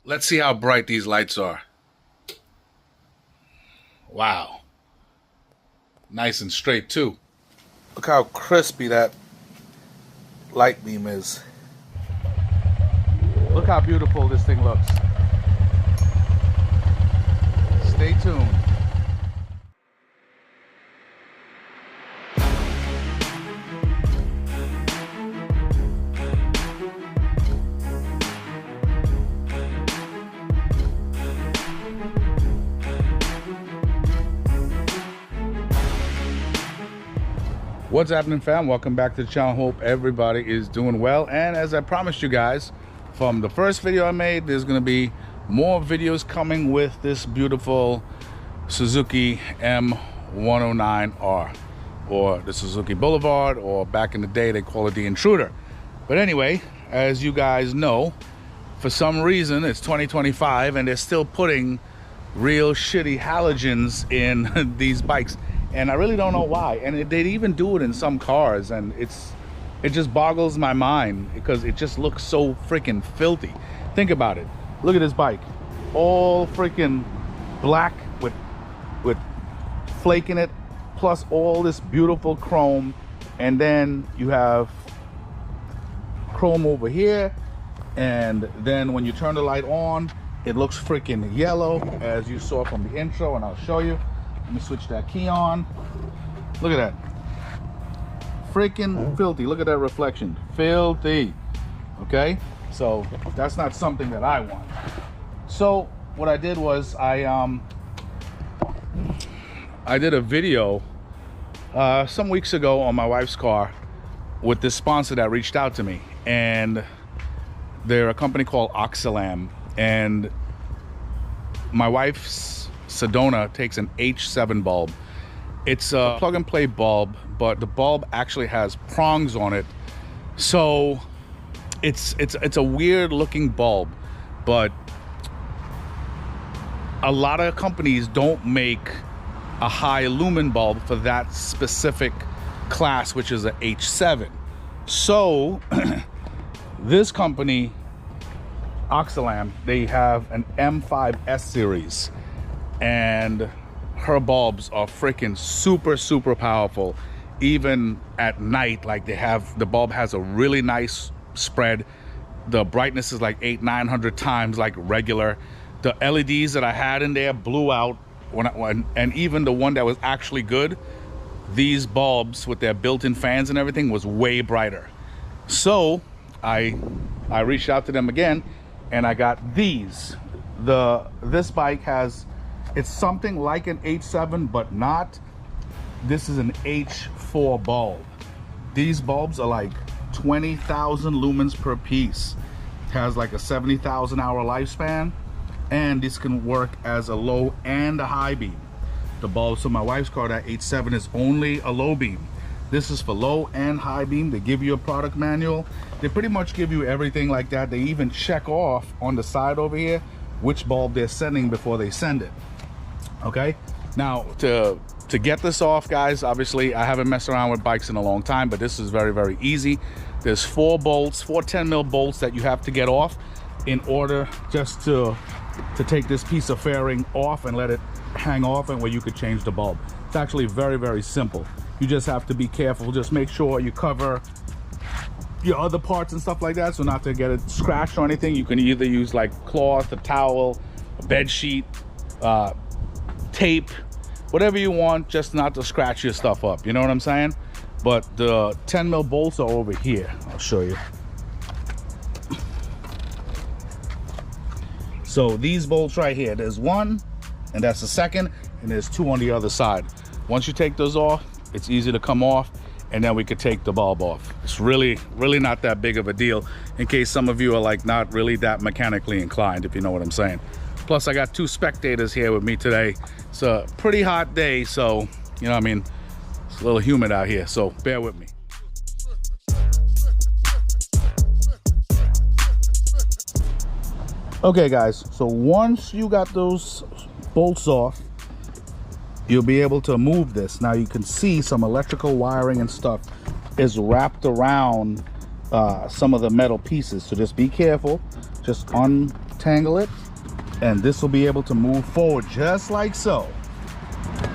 Let's see how bright these lights are. Wow. Nice and straight too. Look how crispy that light beam is. Look how beautiful this thing looks. Stay tuned. What's happening, fam? Welcome back to the channel. Hope everybody is doing well. And as I promised you guys from the first video I made, there's going to be more videos coming with this beautiful Suzuki M109R, or the Suzuki Boulevard, or back in the day they call it the Intruder. But anyway, as you guys know, for some reason it's 2025 and they're still putting real shitty halogens in these bikes. And I really don't know why. And they even do it in some cars, and it just boggles my mind because it just looks so freaking filthy. Think about it. Look at this bike, all freaking black with flake in it, plus all this beautiful chrome, and then you have chrome over here, and then when you turn the light on, it looks freaking yellow, as you saw from the intro, and I'll show you. Let me switch that key on. Look at that. Freaking filthy. Look at that reflection. Filthy. Okay? So that's not something that I want. So what I did was I did a video some weeks ago on my wife's car with this sponsor that reached out to me. And they're a company called Oxilam. And my wife's Sedona takes an H7 bulb. It's a plug and play bulb, but the bulb actually has prongs on it. So it's a weird looking bulb, but a lot of companies don't make a high lumen bulb for that specific class, which is an H7. So this company, Oxilam, they have an M5S series, and her bulbs are freaking super powerful. Even at night, like the bulb has a really nice spread. The brightness is like 800-900 times like regular. The LEDs that I had in there blew out and even the one that was actually good, these bulbs with their built-in fans and everything was way brighter. So I reached out to them again, and I got these. This bike has, it's something like an H7, but not. This is an H4 bulb. These bulbs are like 20,000 lumens per piece. It has like a 70,000 hour lifespan, and this can work as a low and a high beam. The bulbs for my wife's car, that H7, is only a low beam. This is for low and high beam. They give you a product manual. They pretty much give you everything like that. They even check off on the side over here which bulb they're sending before they send it. Okay, now to get this off, guys, obviously I haven't messed around with bikes in a long time, but this is very easy. There's 4 bolts, 4 10mm bolts that you have to get off in order just to take this piece of fairing off and let it hang off, and where you could change the bulb. It's actually very simple. You just have to be careful. Just make sure you cover your other parts and stuff like that, so not to get it scratched or anything. You can either use like cloth, a towel, a bed sheet, tape, whatever you want, just not to scratch your stuff up, you know what I'm saying? But the 10mm bolts are over here. I'll show you. So these bolts right here, there's one, and that's the second, and there's 2 on the other side. Once you take those off, it's easy to come off, and then we could take the bulb off. It's really not that big of a deal, in case some of you are like not really that mechanically inclined, if you know what I'm saying. Plus I got 2 spectators here with me today. It's a pretty hot day, so you know what I mean, it's a little humid out here, so bear with me. Okay guys, so once you got those bolts off, you'll be able to move this. Now you can see some electrical wiring and stuff is wrapped around some of the metal pieces, so just be careful. Just untap untangle it, and this will be able to move forward just like so.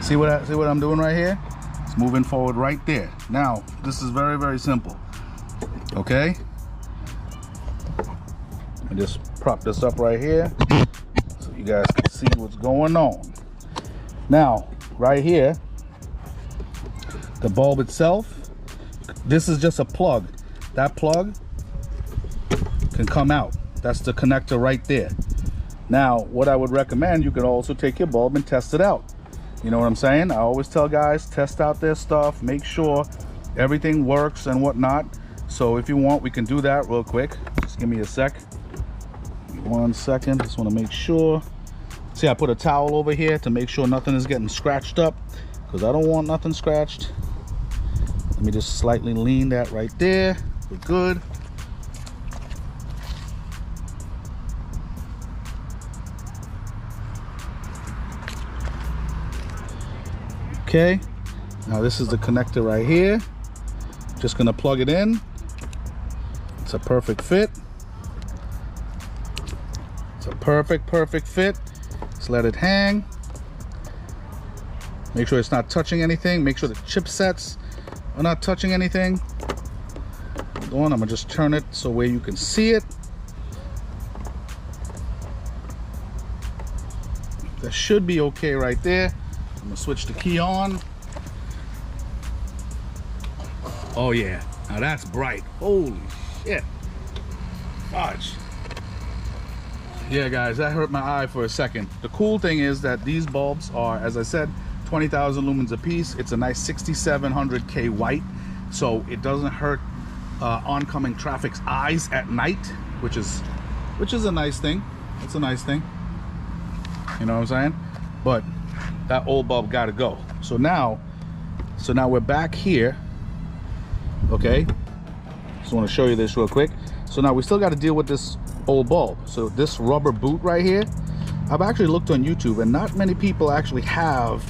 See what I'm doing right here? It's moving forward right there. Now, this is very, very simple. Okay? I just prop this up right here so you guys can see what's going on. Now, right here, the bulb itself, this is just a plug. That plug can come out. That's the connector right there. Now, what I would recommend, you can also take your bulb and test it out. You know what I'm saying? I always tell guys, test out their stuff, make sure everything works and whatnot. So if you want, we can do that real quick. Just give me a sec. 1 second, just want to make sure. See, I put a towel over here to make sure nothing is getting scratched up, because I don't want nothing scratched. Let me just slightly lean that right there. We're good. Okay, now this is the connector right here. Just gonna plug it in. It's a perfect fit. It's a perfect fit. Just let it hang. Make sure it's not touching anything. Make sure the chipsets are not touching anything. Hold on, I'm gonna just turn it so where you can see it. That should be okay right there. I'm gonna switch the key on. Oh yeah, now that's bright. Holy shit. Fudge. Yeah guys, that hurt my eye for a second. The cool thing is that these bulbs are, as I said, 20,000 lumens a piece. It's a nice 6700K white, so it doesn't hurt oncoming traffic's eyes at night, which is a nice thing. It's a nice thing. You know what I'm saying? But that old bulb got to go. So now we're back here. Okay, just want to show you this real quick. So now we still got to deal with this old bulb. So this rubber boot right here, I've actually looked on YouTube and not many people actually have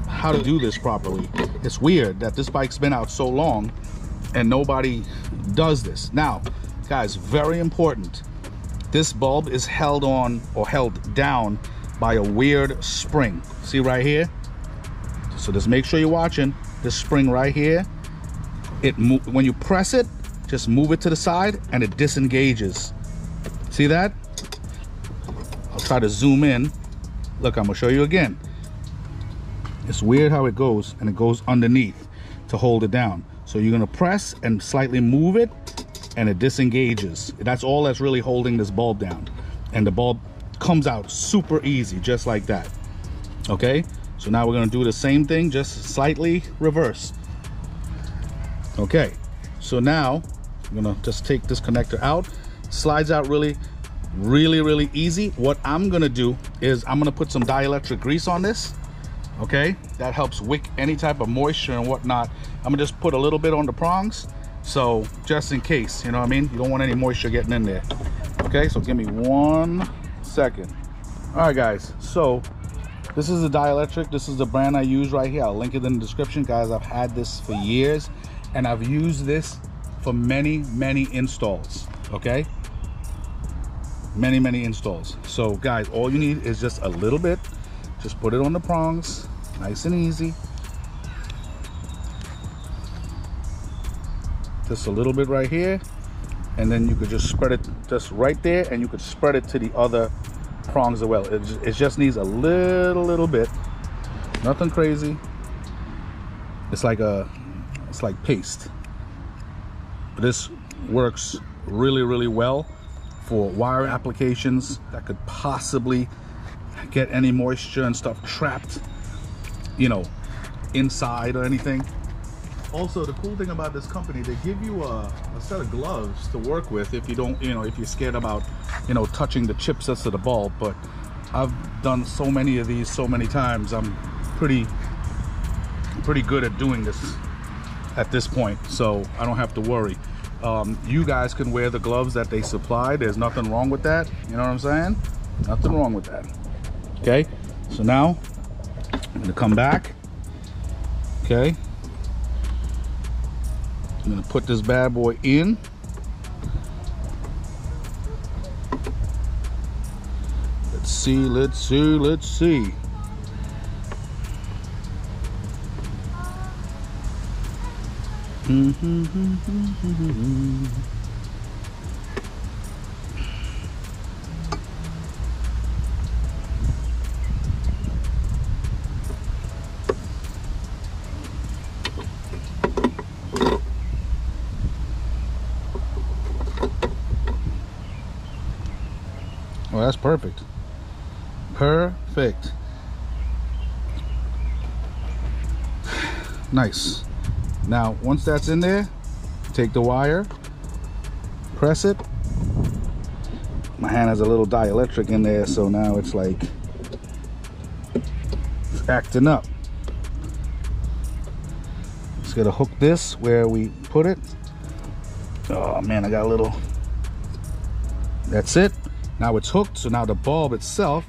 how to do this properly. It's weird that this bike's been out so long and nobody does this. Now guys, very important, this bulb is held on or held down by a weird spring. See right here? So just make sure you're watching this spring right here. When you press it, just move it to the side and it disengages. See that? I'll try to zoom in. Look, I'm gonna show you again. It's weird how it goes, and it goes underneath to hold it down. So you're gonna press and slightly move it and it disengages. That's all that's really holding this bulb down. And the bulb comes out super easy, just like that. Okay, so now we're gonna do the same thing, just slightly reverse. Okay, so now I'm gonna just take this connector out. Slides out really easy. What I'm gonna do is I'm gonna put some dielectric grease on this. Okay, that helps wick any type of moisture and whatnot. I'm gonna just put a little bit on the prongs, so just in case, you know what I mean, you don't want any moisture getting in there. Okay, so give me 1 second. All right guys, so this is the dielectric. This is the brand I use right here. I'll link it in the description. Guys, I've had this for years and I've used this for many installs. Okay, many installs. So guys, all you need is just a little bit. Just put it on the prongs, nice and easy. Just a little bit right here, and then you could just spread it just right there, and you could spread it to the other prongs as well. It just needs a little bit, nothing crazy. It's like paste. This works really well for wire applications that could possibly get any moisture and stuff trapped, you know, inside or anything. Also, the cool thing about this company, they give you a set of gloves to work with if you don't, you know, if you're scared about, you know, touching the chipsets of the bulb. But I've done so many of these so many times, I'm pretty good at doing this at this point, so I don't have to worry. You guys can wear the gloves that they supply. There's nothing wrong with that, you know what I'm saying? Nothing wrong with that. Okay, so now I'm gonna come back. Okay, I'm gonna put this bad boy in. Let's see, let's see, let's see. Well, that's perfect. Perfect. Nice. Now, once that's in there, take the wire, press it. My hand has a little dielectric in there, so now it's like it's acting up. Just gotta hook this where we put it. Oh man, I got a little. That's it. Now it's hooked, so now the bulb itself,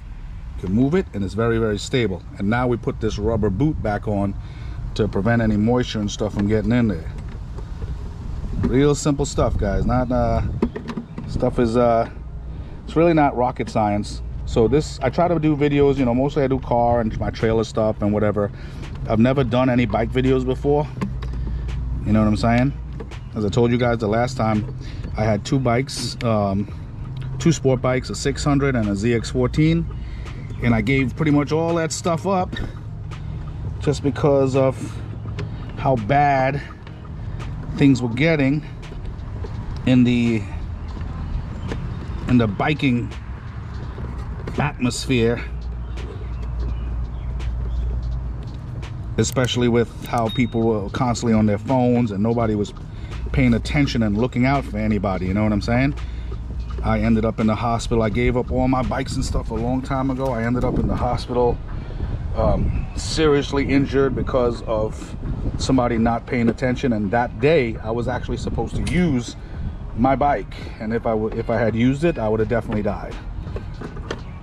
you can move it and it's very, very stable. And now we put this rubber boot back on to prevent any moisture and stuff from getting in there. Real simple stuff, guys. Not stuff is it's really not rocket science. So this, I try to do videos, you know, mostly I do car and my trailer stuff and whatever. I've never done any bike videos before, you know what I'm saying? As I told you guys the last time, I had two bikes, two sport bikes, a 600 and a ZX14, and I gave pretty much all that stuff up just because of how bad things were getting in the biking atmosphere, especially with how people were constantly on their phones and nobody was paying attention and looking out for anybody, you know what I'm saying? I ended up in the hospital. I gave up all my bikes and stuff a long time ago. I ended up in the hospital seriously injured because of somebody not paying attention, and that day I was actually supposed to use my bike, and if I had used it, I would have definitely died.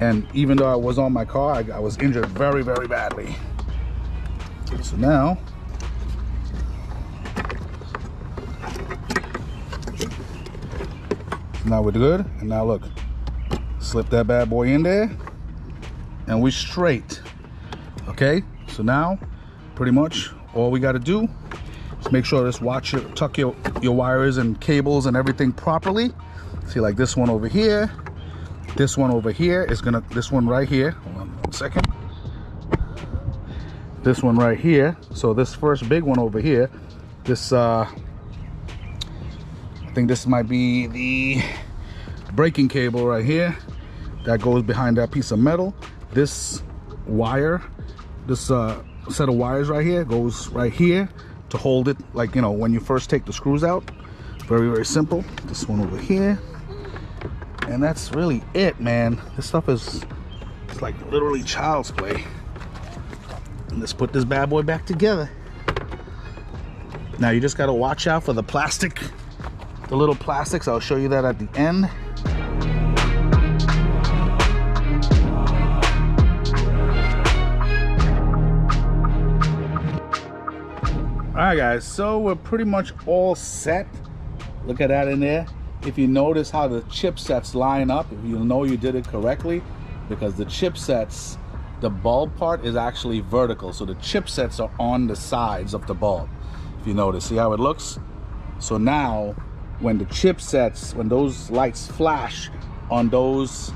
And even though I was on my car, I was injured very, very badly. So now we're good, and now look, slip that bad boy in there and we straight. Okay, so now pretty much all we got to do is make sure this tuck your wires and cables and everything properly. See, like this one over here, this one over here is gonna, this one right here, hold on 1 second, this one right here. So this first big one over here, this I think this might be the braking cable right here that goes behind that piece of metal. This wire, this set of wires right here goes right here to hold it, like, you know, when you first take the screws out. Very, very simple. This one over here, and that's really it, man. This stuff is, it's like literally child's play. And let's put this bad boy back together. Now you just got to watch out for the plastic, the little plastics. I'll show you that at the end. All right, guys, so we're pretty much all set. Look at that in there. If you notice how the chipsets line up, if you know you did it correctly, because the chipsets, the bulb part is actually vertical, so the chipsets are on the sides of the bulb. If you notice, see how it looks? So now when the chipsets, when those lights flash on those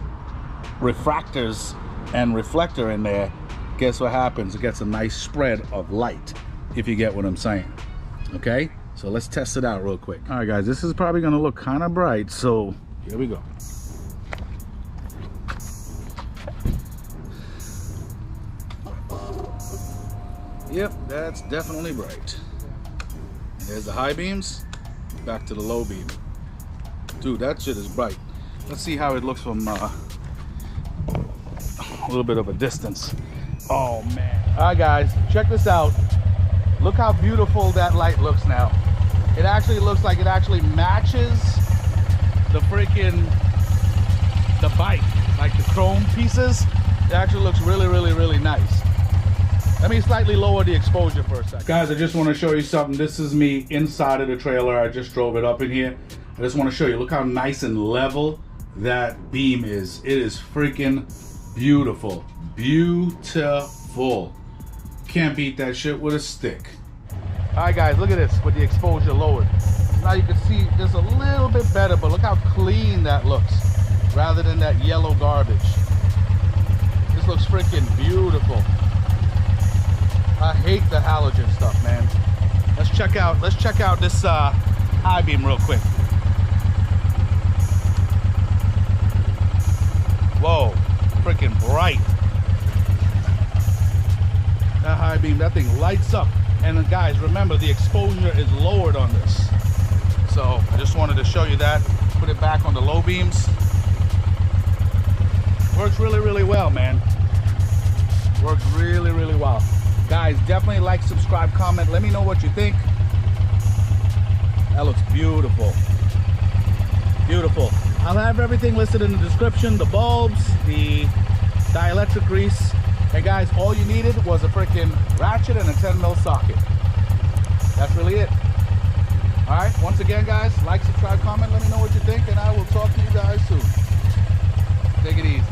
refractors and reflector in there, guess what happens? It gets a nice spread of light, if you get what I'm saying. Okay, so let's test it out real quick. All right, guys, this is probably gonna look kind of bright, so here we go. Yep, that's definitely bright. There's the high beams, back to the low beam. Dude, that shit is bright. Let's see how it looks from a little bit of a distance. Oh man. All right, guys, check this out. Look how beautiful that light looks now. It actually looks like it actually matches the freaking, the bike, like the chrome pieces. It actually looks really, really, really nice. Let me slightly lower the exposure for a second. Guys, I just want to show you something. This is me inside of the trailer. I just drove it up in here. I just want to show you, look how nice and level that beam is. It is freaking Beautiful, beautiful. Can't beat that shit with a stick. All right, guys, look at this with the exposure lowered. Now you can see just a little bit better, but look how clean that looks rather than that yellow garbage. This looks freaking beautiful. I hate the halogen stuff, man. Let's check out this high beam real quick. Whoa, freaking bright. That high beam, that thing lights up. And then guys, remember the exposure is lowered on this. So I just wanted to show you that. Put it back on the low beams. Works really, really well, man. Works really, really well. Guys, definitely like, subscribe, comment. Let me know what you think. That looks beautiful. Beautiful. I'll have everything listed in the description. The bulbs, the dielectric grease. And guys, all you needed was a freaking ratchet and a 10mm socket. That's really it. All right, once again, guys, like, subscribe, comment. Let me know what you think, and I will talk to you guys soon. Take it easy.